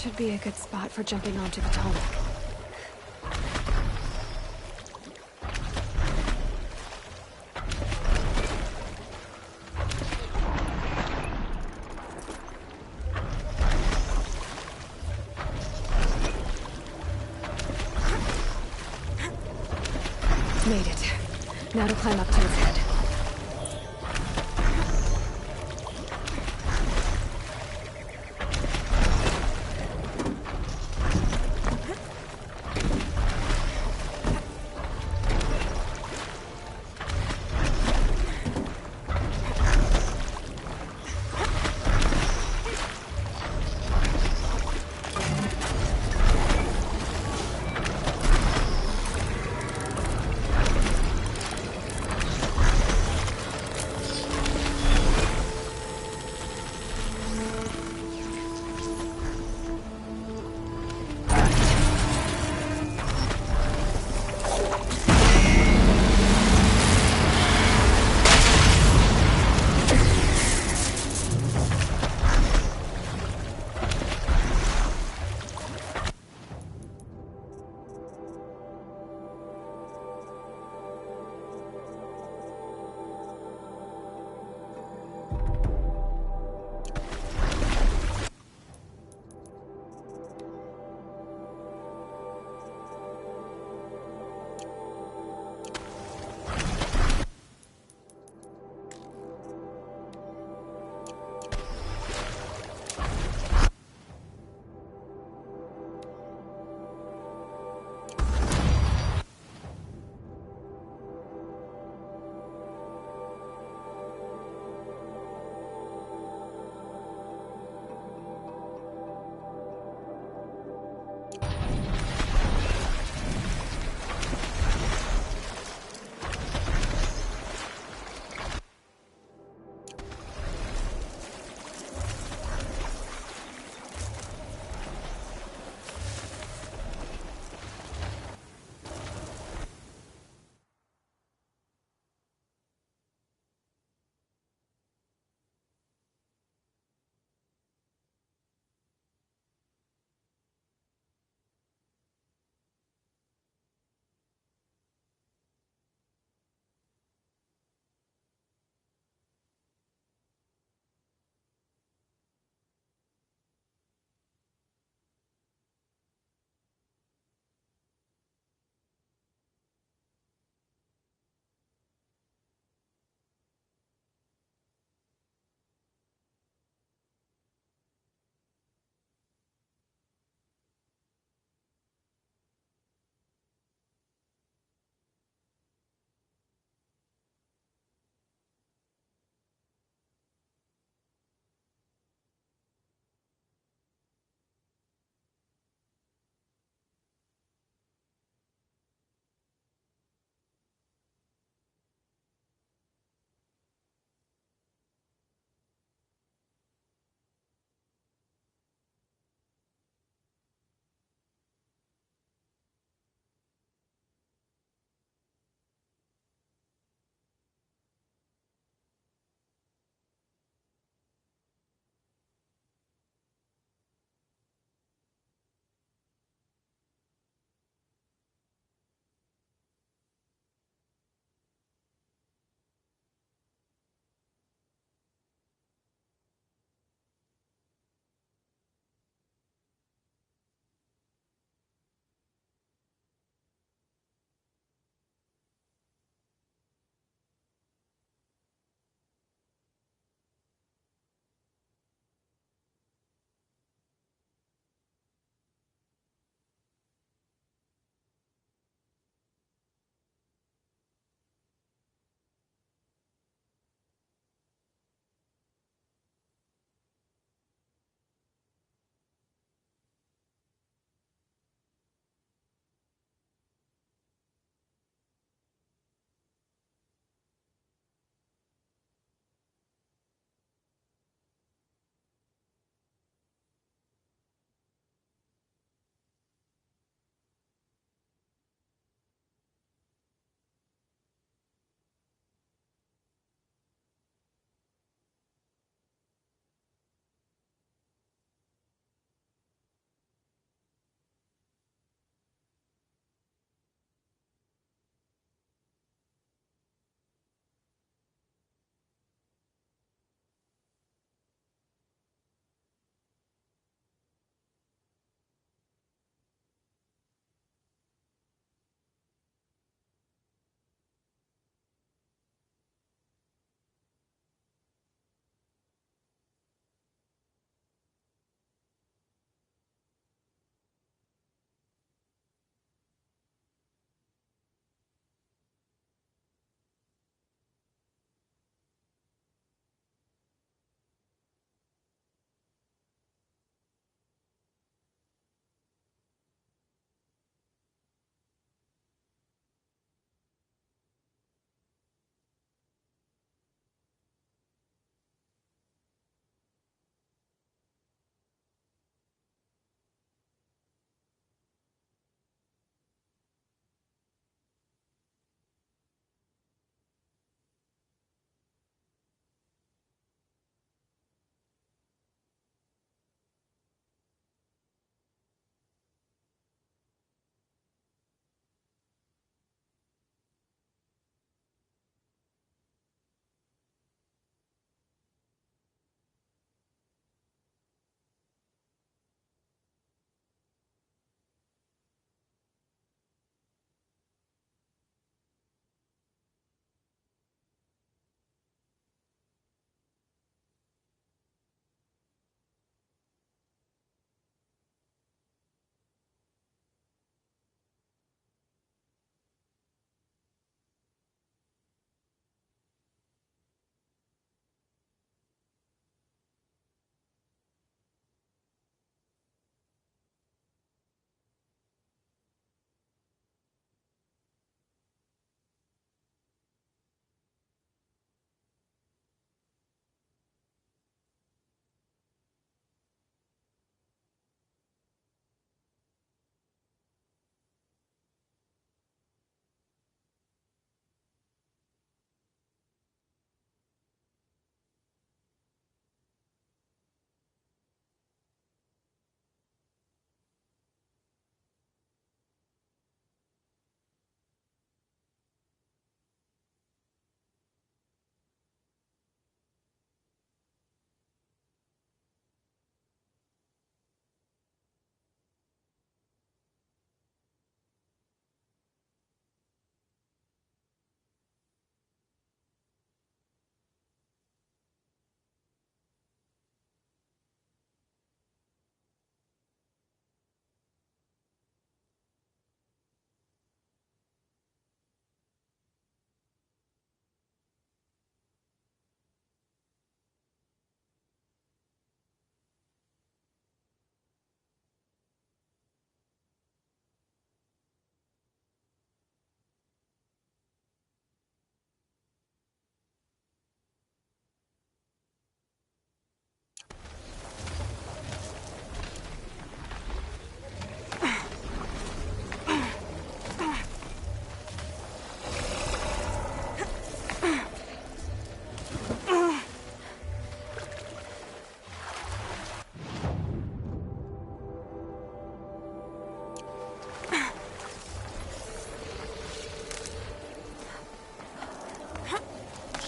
should be a good spot for jumping onto the tunnel. Made it. Now to climb up to its head.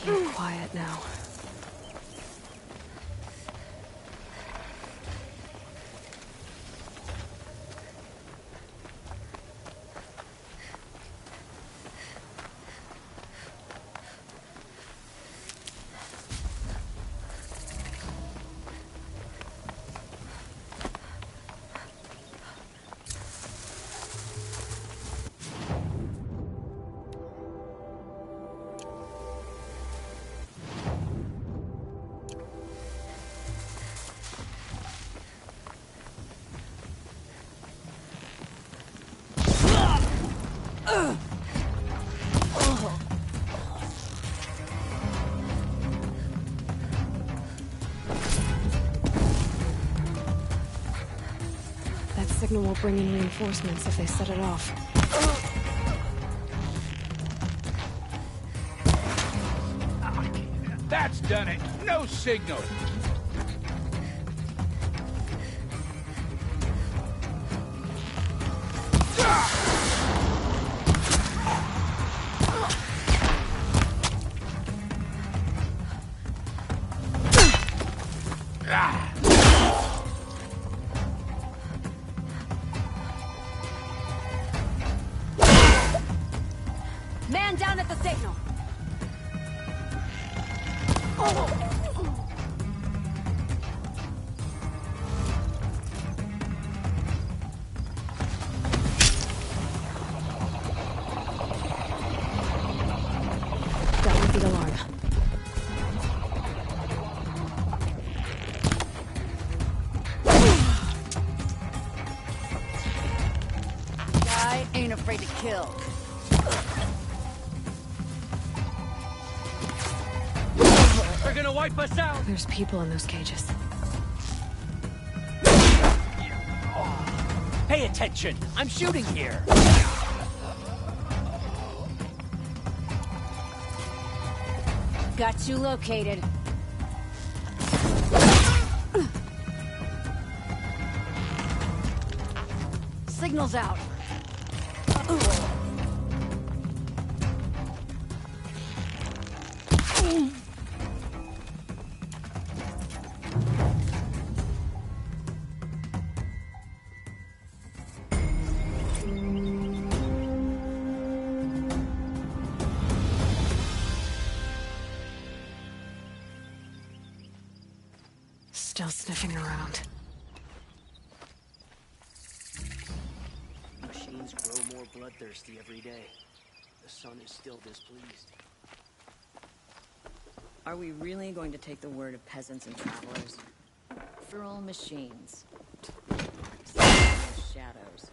So quiet now. That signal will bring in reinforcements if they set it off. That's done it. No signal. Man down at the signal! Down with the alarm. Guy ain't afraid to kill. They're gonna wipe us out. There's people in those cages. Pay attention. I'm shooting here. Got you located. Signal's out. Still sniffing around. Machines grow more bloodthirsty every day. The sun is still displeased. Are we really going to take the word of peasants and travelers? For all machines. Shadows.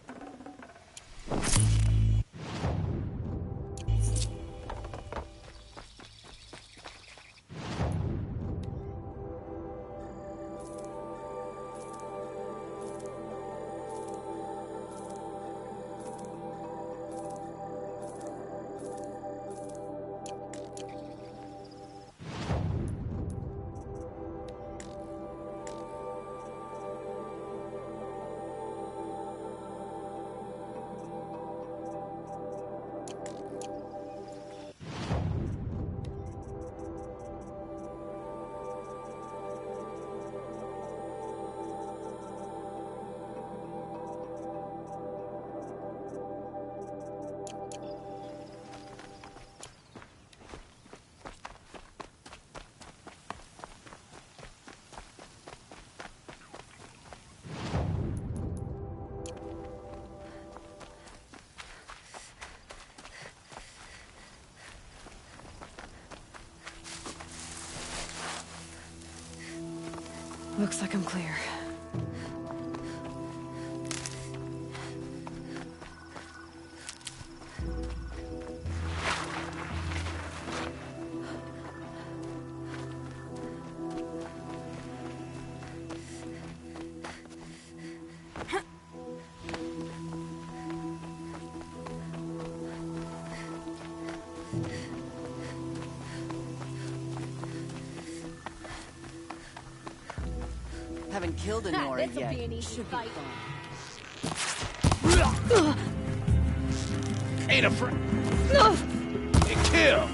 Looks like I'm clear. Haven't killed a Nora This'll yet. be an easy fight. Ain't afraid. Kill.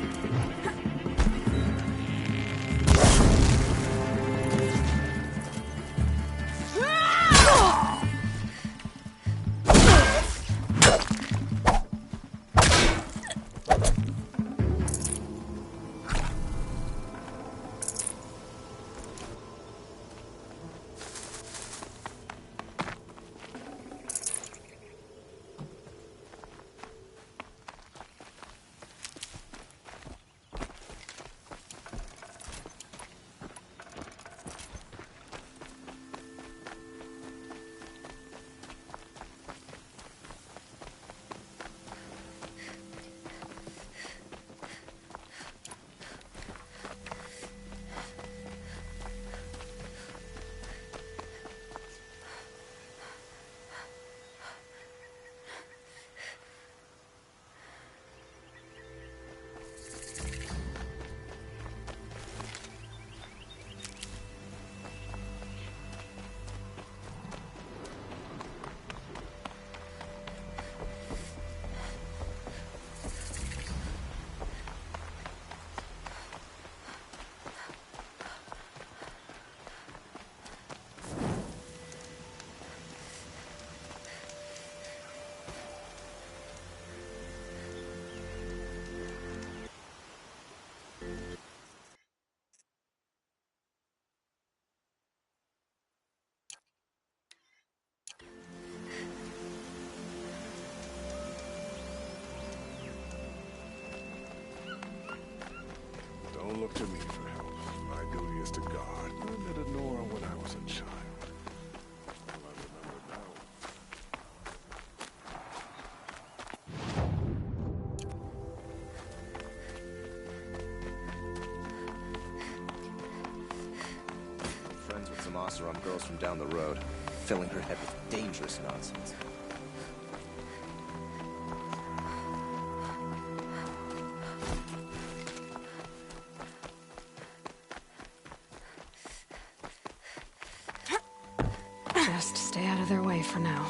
look to me for help. My duty is to guard. I met Nora when I was a child. All I remember now. Friends with some Oseram girls from down the road, filling her head with dangerous nonsense. Just stay out of their way for now.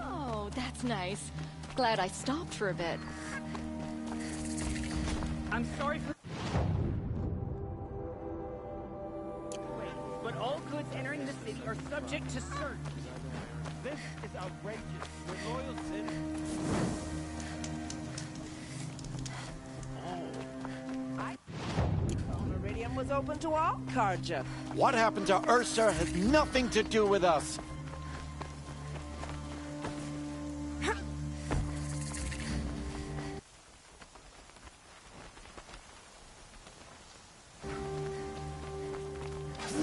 Oh, that's nice. Glad I stopped for a bit. I'm sorry for... But all goods entering the city are subject to search. This is outrageous. We're loyal citizens. Meridian was open to all, Carja. What happened to Ursa has nothing to do with us.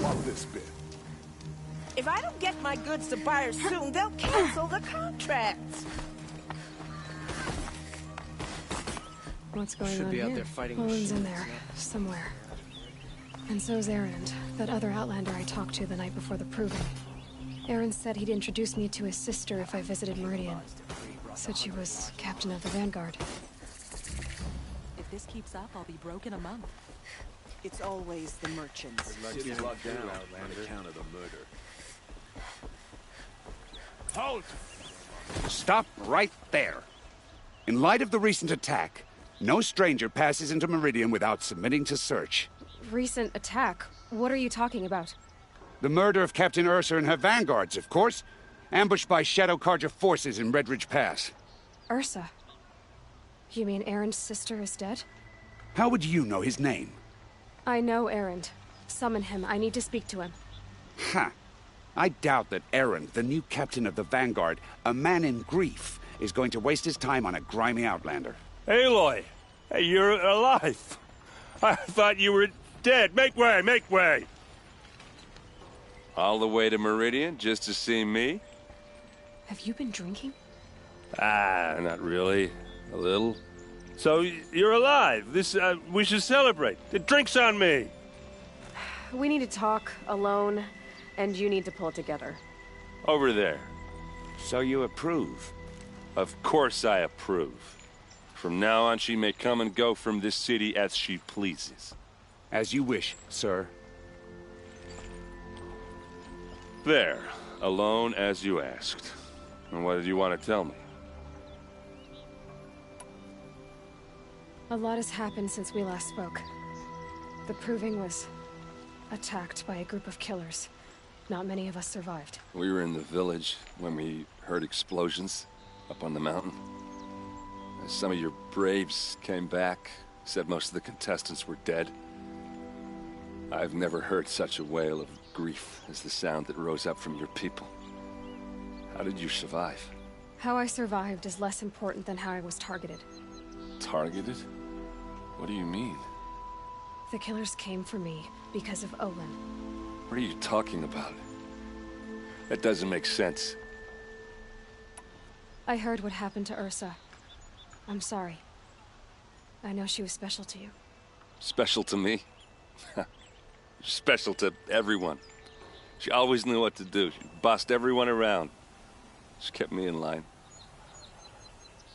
Love this bit. If I don't get my goods to buyers soon, they'll cancel the contracts. What's going Should on be out here? there fighting Owen's in machines, there, yeah. somewhere. And so's Erend, that other Outlander I talked to the night before the proving. Erend said he'd introduce me to his sister if I visited Meridian. Said she was captain of the Vanguard. If this keeps up, I'll be broke in a month. It's always the merchants. City's locked down on account of the murder. Halt! Stop right there. In light of the recent attack, no stranger passes into Meridian without submitting to search. Recent attack? What are you talking about? The murder of Captain Ursa and her vanguards, of course. Ambushed by Shadow Carja forces in Redridge Pass. Ursa? You mean Erend's sister is dead? How would you know his name? I know Erend. Summon him. I need to speak to him. Ha! I doubt that Erend, the new captain of the Vanguard, a man in grief, is going to waste his time on a grimy outlander. Aloy! Hey, you're alive! I thought you were dead. Make way, make way! All the way to Meridian just to see me? Have you been drinking? Ah, not really. A little. So, you're alive. We should celebrate. The drink's on me! We need to talk, alone, and you need to pull it together. Over there. So you approve? Of course I approve. From now on, she may come and go from this city as she pleases. As you wish, sir. There. Alone as you asked. And what did you want to tell me? A lot has happened since we last spoke. The Proving was attacked by a group of killers. Not many of us survived. We were in the village when we heard explosions up on the mountain. Some of your braves came back, said most of the contestants were dead. I've never heard such a wail of grief as the sound that rose up from your people. How did you survive? How I survived is less important than how I was targeted. Targeted? What do you mean? The killers came for me because of Olin. What are you talking about? That doesn't make sense. I heard what happened to Ursa. I'm sorry. I know she was special to you. Special to me? Special to everyone. She always knew what to do. She bossed everyone around. She kept me in line.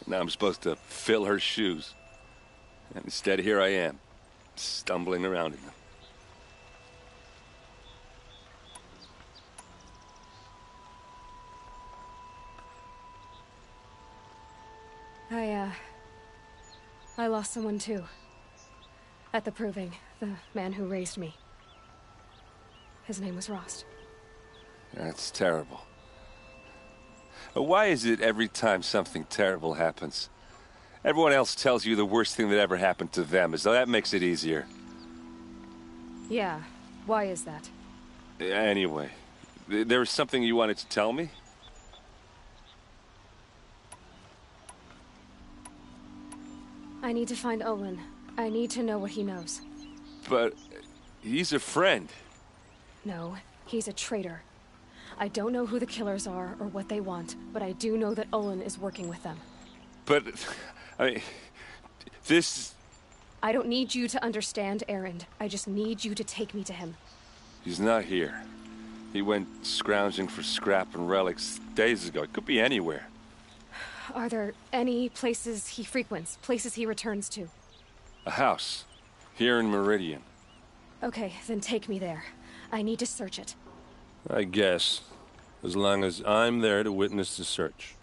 Now I'm supposed to fill her shoes. And instead, here I am, stumbling around in them. I lost someone too. At the Proving, the man who raised me. His name was Rost. That's terrible. Why is it every time something terrible happens, everyone else tells you the worst thing that ever happened to them, as though that makes it easier? Yeah, why is that? Anyway, there was something you wanted to tell me? I need to find Olin. I need to know what he knows. But he's a friend. No, he's a traitor. I don't know who the killers are or what they want, but I do know that Olin is working with them. But, I mean, this... I don't need you to understand, Erend. I just need you to take me to him. He's not here. He went scrounging for scrap and relics days ago. It could be anywhere. Are there any places he frequents, places he returns to? A house. Here in Meridian. Okay, then take me there. I need to search it. I guess. As long as I'm there to witness the search.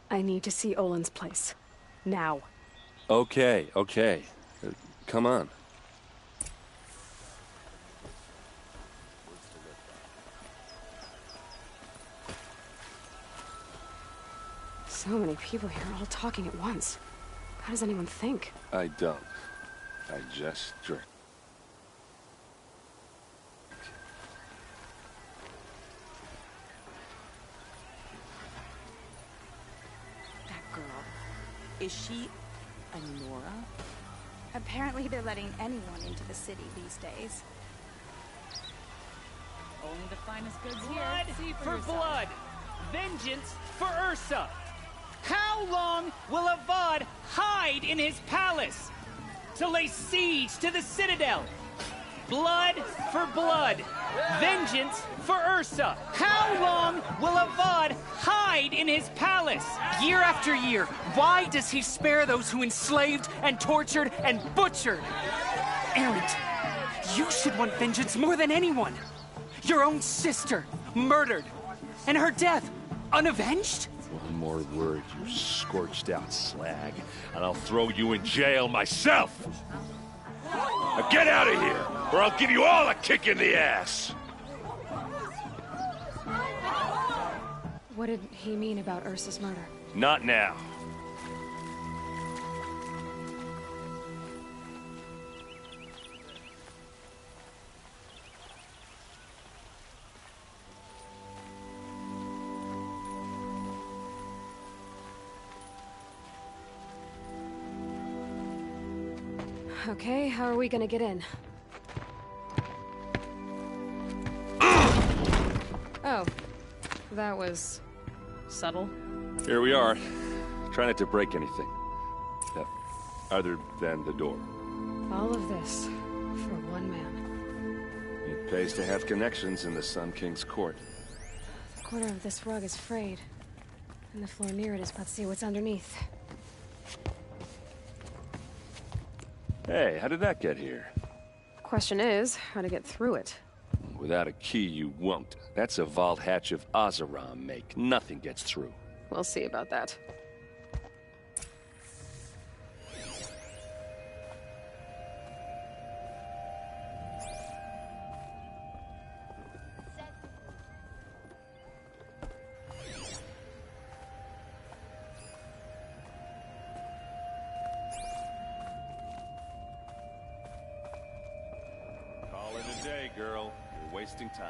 I need to see Olin's place. Now. Okay. Come on. So many people here, all talking at once. How does anyone think? I don't. I just drink. That girl. Is she a Nora? Apparently they're letting anyone into the city these days. Only the finest goods Blood here. See for yourself. blood. Vengeance for Ursa. How long will Avad hide in his palace to lay siege to the citadel? Blood for blood. Vengeance for Ursa. How long will Avad hide in his palace? Year after year, why does he spare those who enslaved and tortured and butchered? Erend, you should want vengeance more than anyone. Your own sister, murdered, and her death, unavenged? One more word, you scorched out slag, and I'll throw you in jail myself! Now get out of here, or I'll give you all a kick in the ass! What did he mean about Ursa's murder? Not now. Okay, how are we gonna get in? Oh, that was subtle. Here we are. Try not to break anything. Other than the door. All of this for one man. It pays to have connections in the Sun King's court. The corner of this rug is frayed, and the floor near it is. Let's see what's underneath. Hey, how did that get here? Question is, how to get through it. Without a key, you won't. That's a vault hatch of Oseram make. Nothing gets through. We'll see about that. Call it a day, girl. You're wasting time.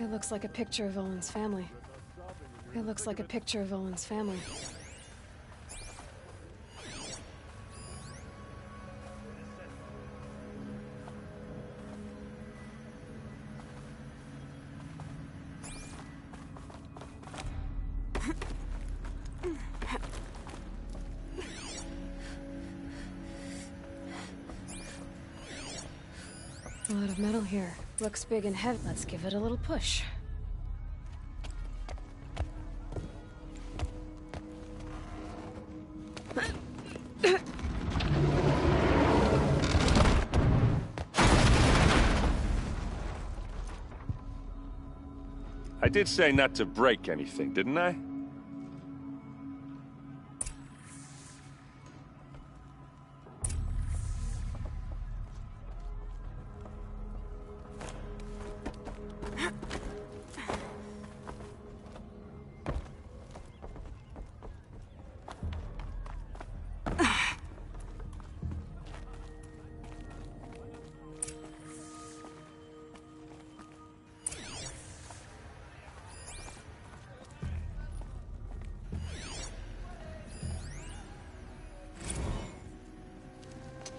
It looks like a picture of Olin's family. It looks like a picture of Olin's family. A lot of metal here. Looks big and heavy. Let's give it a little push. I did say not to break anything, didn't I?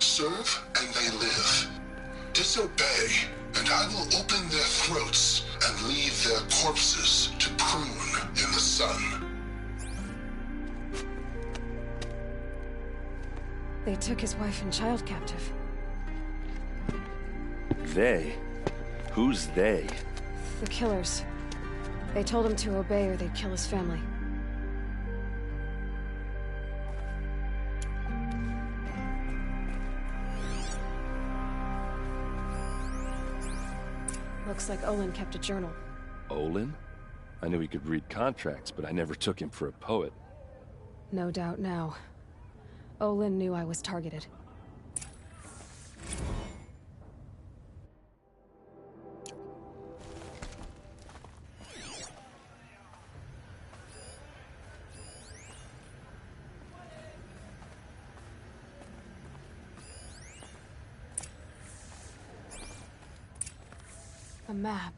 Serve, and they live. Disobey, and I will open their throats and leave their corpses to prune in the sun. They took his wife and child captive. They? Who's they? The killers. They told him to obey or they'd kill his family. Looks like Olin kept a journal. Olin? I knew he could read contracts, but I never took him for a poet. No doubt now. Olin knew I was targeted. A map.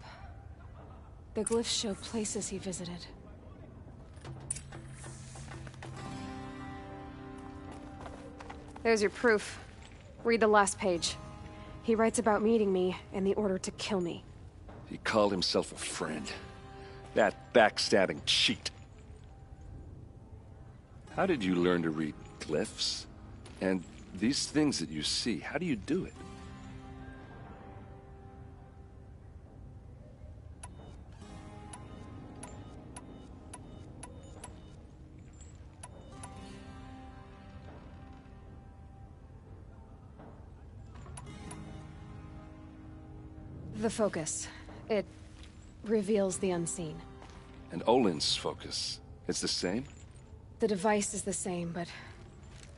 The glyphs show places he visited. There's your proof. Read the last page. He writes about meeting me and the order to kill me. He called himself a friend. That backstabbing cheat. How did you learn to read glyphs? And these things that you see, how do you do it? The focus. It reveals the unseen. And Olin's focus, it's the same? The device is the same, but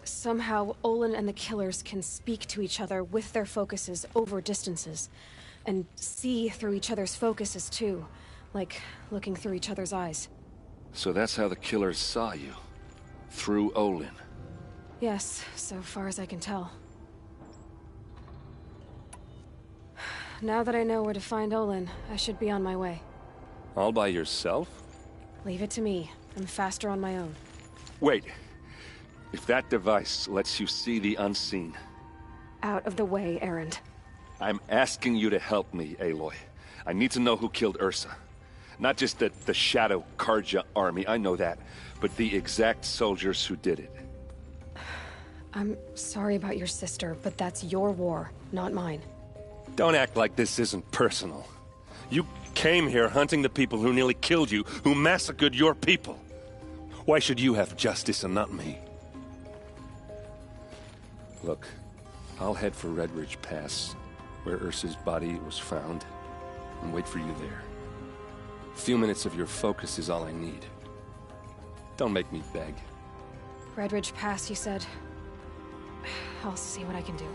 somehow Olin and the killers can speak to each other with their focuses over distances, and see through each other's focuses too, like looking through each other's eyes. So that's how the killers saw you? Through Olin? Yes, so far as I can tell. Now that I know where to find Olin, I should be on my way. All by yourself? Leave it to me. I'm faster on my own. Wait. If that device lets you see the unseen... Out of the way, Erend. I'm asking you to help me, Aloy. I need to know who killed Ursa. Not just the Shadow Karja army, I know that, but the exact soldiers who did it. I'm sorry about your sister, but that's your war, not mine. Don't act like this isn't personal. You came here hunting the people who nearly killed you, who massacred your people. Why should you have justice and not me? Look, I'll head for Red Ridge Pass, where Ursa's body was found, and wait for you there. A few minutes of your focus is all I need. Don't make me beg. Red Ridge Pass, you said? I'll see what I can do.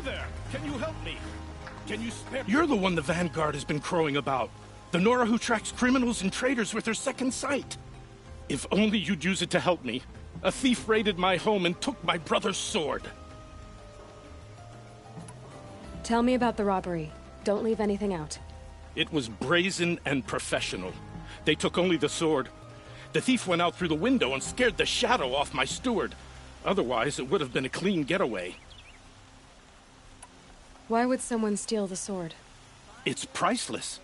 there! Can you help me? Can you spare... You're the one the Vanguard has been crowing about. The Nora who tracks criminals and traitors with her second sight. If only you'd use it to help me. A thief raided my home and took my brother's sword. Tell me about the robbery. Don't leave anything out. It was brazen and professional. They took only the sword. The thief went out through the window and scared the shadow off my steward. Otherwise, it would have been a clean getaway. Why would someone steal the sword? It's priceless.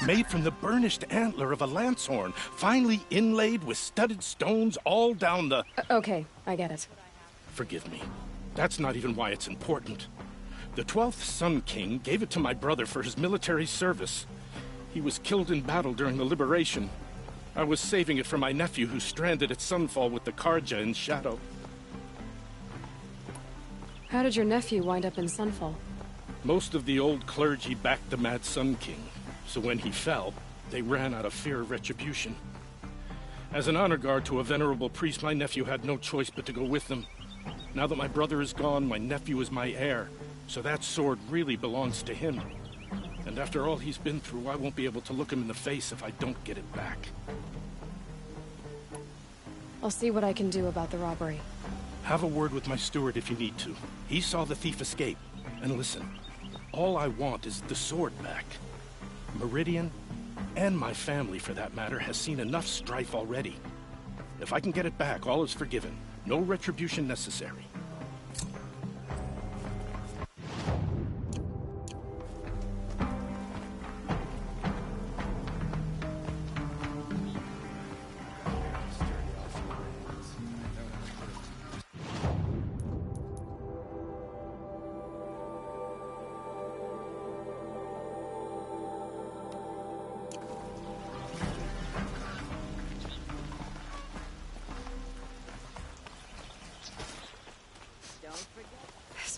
Made from the burnished antler of a lancehorn, finely inlaid with studded stones all down the... Okay, I get it. Forgive me. That's not even why it's important. The 12th Sun King gave it to my brother for his military service. He was killed in battle during the Liberation. I was saving it for my nephew who's stranded at Sunfall with the Carja in Shadow. How did your nephew wind up in Sunfall? Most of the old clergy backed the Mad Sun King, so when he fell, they ran out of fear of retribution. As an honor guard to a venerable priest, my nephew had no choice but to go with them. Now that my brother is gone, my nephew is my heir, so that sword really belongs to him. And after all he's been through, I won't be able to look him in the face if I don't get it back. I'll see what I can do about the robbery. Have a word with my steward if you need to. He saw the thief escape. And listen, all I want is the sword back. Meridian, and my family for that matter, has seen enough strife already. If I can get it back, all is forgiven. No retribution necessary.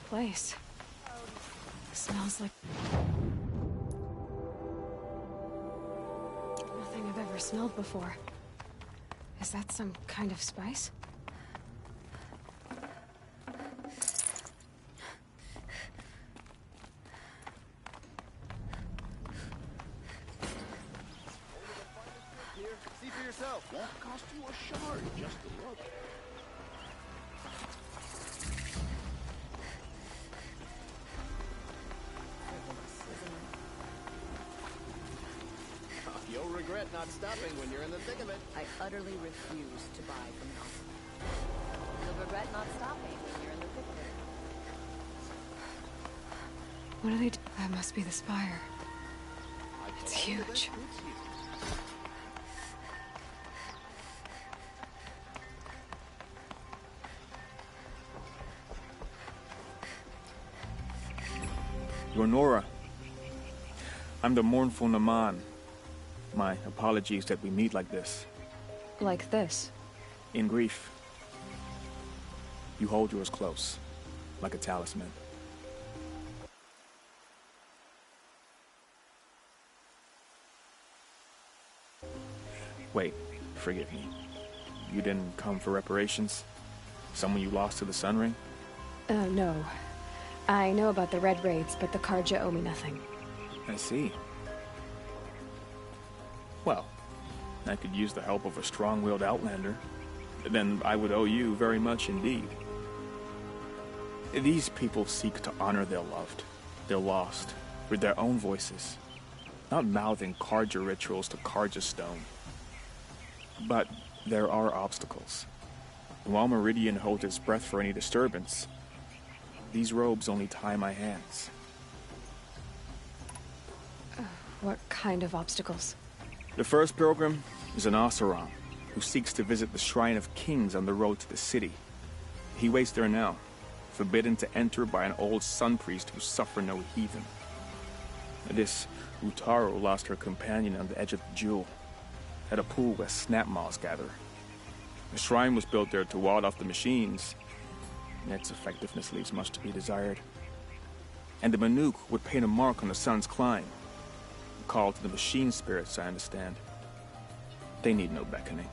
Place. Smells like nothing I've ever smelled before. Is that some kind of spice? See for yourself. Won't cost you a shard, just a look. You'll regret not stopping when you're in the thick of it. I utterly refuse to buy from Gotham. You'll regret not stopping when you're in the thick of it. What do they do? That must be the spire. It's huge. You're Nora. I'm the mournful Naman. My apologies that we meet like this. Like this? In grief. You hold yours close, like a talisman. Wait, forgive me. You didn't come for reparations? Someone you lost to the Sun Ring? No. I know about the Red Raids, but the Carja owe me nothing. I see. Well, I could use the help of a strong-willed outlander. Then I would owe you very much indeed. These people seek to honor their loved, their lost, with their own voices, not mouthing Carja rituals to Carja stone. But there are obstacles. While Meridian holds its breath for any disturbance, these robes only tie my hands. What kind of obstacles? The first pilgrim is an Oseram, who seeks to visit the Shrine of Kings on the road to the city. He waits there now, forbidden to enter by an old sun priest who suffer no heathen. This Utaru lost her companion on the edge of the Jewel, at a pool where snap moths gather. The shrine was built there to ward off the machines, and its effectiveness leaves much to be desired. And the Manuk would paint a mark on the sun's climb, a call to the machine spirits, I understand. They need no beckoning.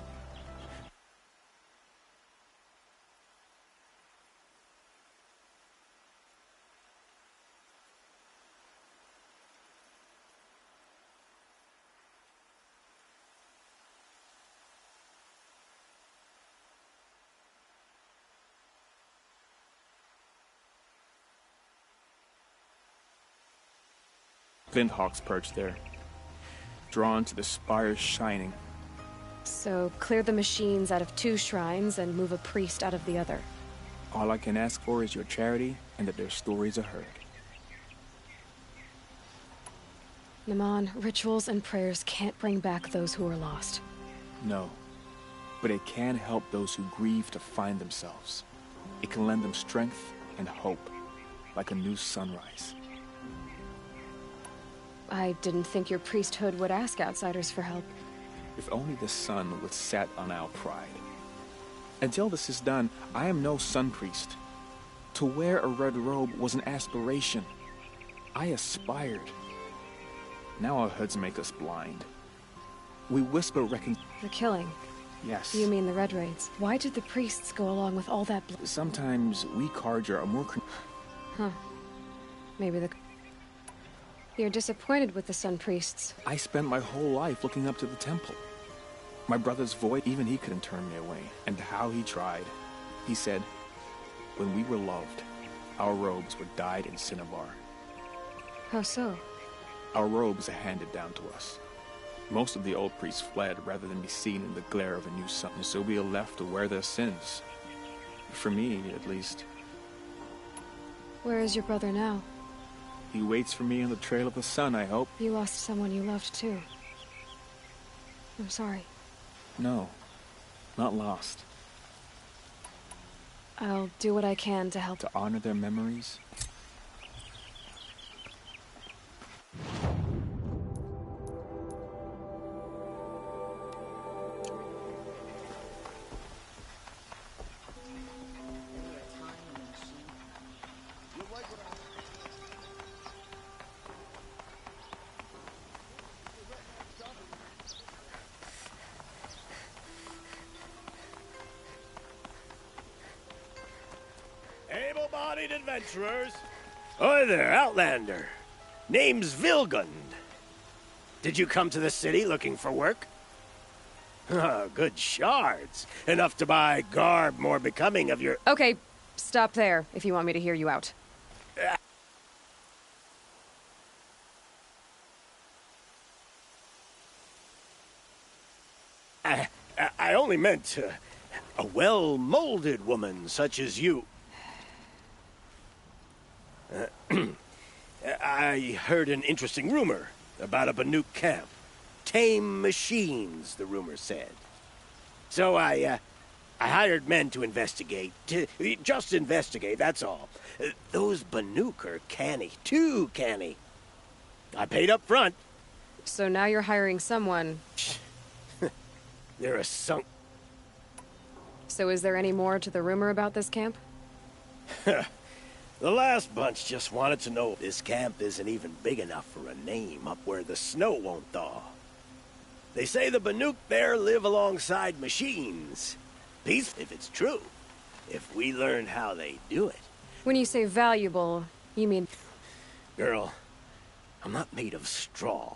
Flinthawks perched there, drawn to the spires shining. So, clear the machines out of 2 shrines and move a priest out of the other. All I can ask for is your charity and that their stories are heard. Naman, rituals and prayers can't bring back those who are lost. No, but it can help those who grieve to find themselves. It can lend them strength and hope, like a new sunrise. I didn't think your priesthood would ask outsiders for help. If only the sun would set on our pride. Until this is done, I am no sun priest. To wear a red robe was an aspiration. I aspired. Now our hoods make us blind. We whisper The killing? Yes. You mean the Red Raids? Why did the priests go along with all that Sometimes we Carja are more Huh. Maybe You're disappointed with the Sun Priests. I spent my whole life looking up to the temple. My brother's voice, even he couldn't turn me away. And how he tried. He said, when we were loved, our robes were dyed in cinnabar. How so? Our robes are handed down to us. Most of the old priests fled rather than be seen in the glare of a new sun, so we are left to wear their sins. For me, at least. Where is your brother now? He waits for me on the trail of the sun, I hope. You lost someone you loved, too. I'm sorry. No, not lost. I'll do what I can to help. To honor their memories. Able-bodied adventurers. Hi there, Outlander. Name's Vilgund. Did you come to the city looking for work? Good shards. Enough to buy garb more becoming of your... Okay, stop there if you want me to hear you out. I only meant a well-molded woman such as you. I heard an interesting rumor about a Banuk camp. Tame machines, the rumor said. So I hired men to investigate. Just investigate, that's all. Those Banuk are canny, too canny. I paid up front. So now you're hiring someone. They're a sunk... So is there any more to the rumor about this camp? The last bunch just wanted to know if this camp isn't even big enough for a name up where the snow won't thaw. They say the Banuk there live alongside machines. Peace if it's true. If we learn how they do it. When you say valuable, you mean... Girl, I'm not made of straw.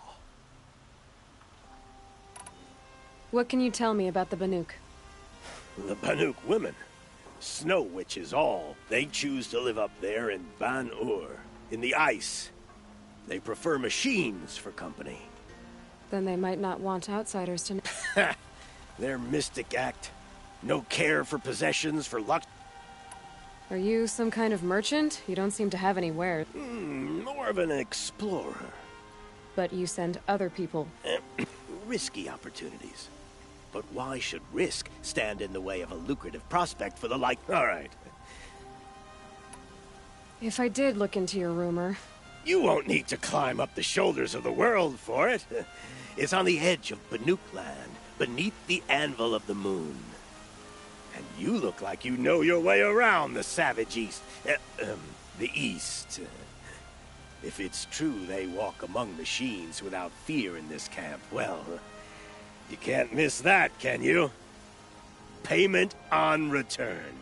What can you tell me about the Banuk? The Banuk women. Snow witches all. They choose to live up there in Ban-Ur, in the ice. They prefer machines for company. Then they might not want outsiders to... Their mystic act. No care for possessions, for luck. Are you some kind of merchant? You don't seem to have any wares. More of an explorer. But you send other people. Risky opportunities. But why should risk stand in the way of a lucrative prospect for the like... All right. If I did look into your rumor... You won't need to climb up the shoulders of the world for it. It's on the edge of Banuk land, beneath the anvil of the moon. And you look like you know your way around the savage east. The east. If it's true they walk among machines without fear in this camp, well... You can't miss that, can you? Payment on return.